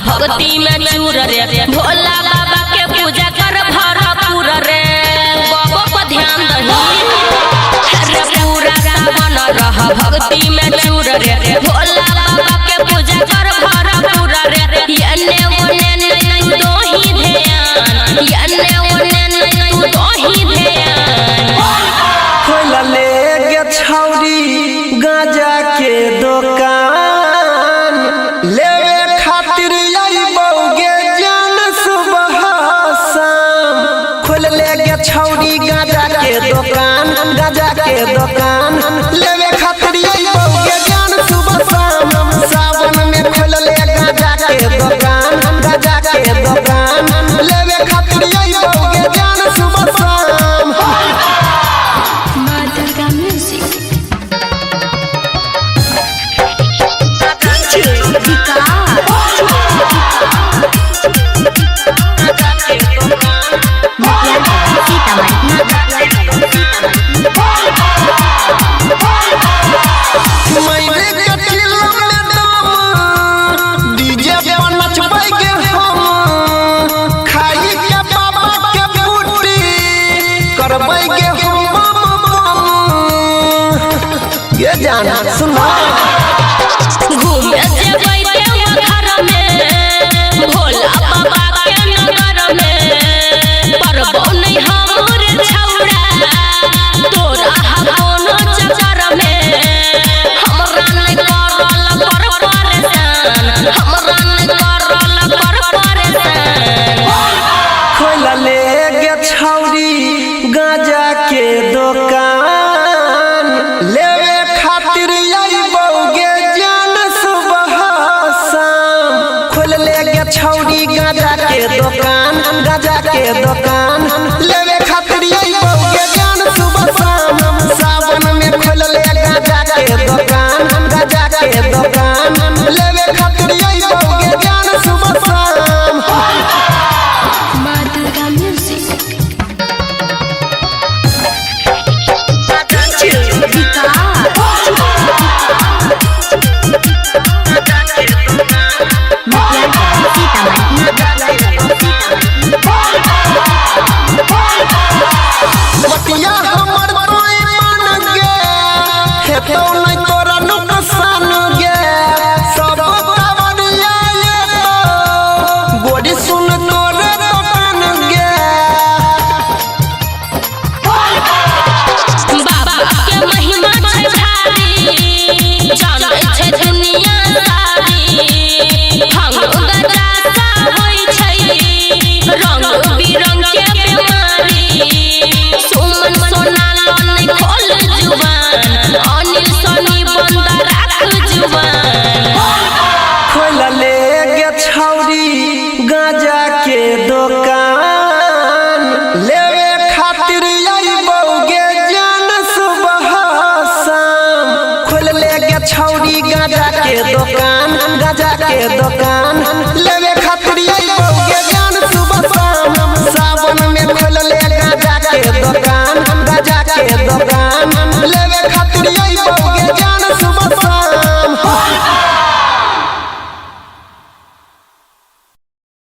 भक्ति में चूर रे भोला बाबा के पूजा कर भरपूर रे बाबा पर ध्यान दही रे पूरा सावन रह भक्ति में चूर रे भोला बाबा के पूजा कर भरपूर रे यने ओने नहीं दो ही ध्यान यने ओने नहीं दो ही ध्यान खोला ले गे छौरी गाजा के दुकान लेवे खातिर आई बौगे जान सुबह शाम खोल ले गे छौरी गाजा के दुकान लेवे खातिर आई बौगे जान सुबह शाम सावन में खोल ले गाजा के दुकान लेवे खातिर आई बौगे जान सुबह शाम ये जाना सुना घूमे जेबै देवघर में भोला बाबा के नगर में परबो नहीं हमर छौड़ा तोरा कोनो चक्कर में हमरा नहीं करल कर परेशान हमरा नहीं करल कर परेशान खोला ले गे छौरी गाजा के दुकान लेवे खातिर आई बौगे जान सुबह शाम खोल ले गे छौरी गाजा के दुकान लेवे खातिर आई बौगे जान सुबह शाम सावन में खोल ले गाजा के दुकान लेवे खातिर आई बौगे जान सुबह शाम बतिया हमर कोई मान गे हेतौ नहीं तोरा नुकसान गे सब कावड़िया ये तो गोड़ी सुन तोरे दुकान गे बाबा के महिमा छै भारी जानै छै दुनिया सारी भंग गजा सा होई छै रंग बिरंग के बीमारी सुमन सोना लोने खोल जुबान अनिल सोनी बंद राख जुबान खोल ले गे छौरी गाजा के दुकान लेवे खातिर आई बौगे जान सुबह शाम खोल ले गे छौरी गाजा के दुकान लेवे खातिर आई बौगे जान सुबह शाम सावन में खोल ले गाजा के दुकान लेवे खातिर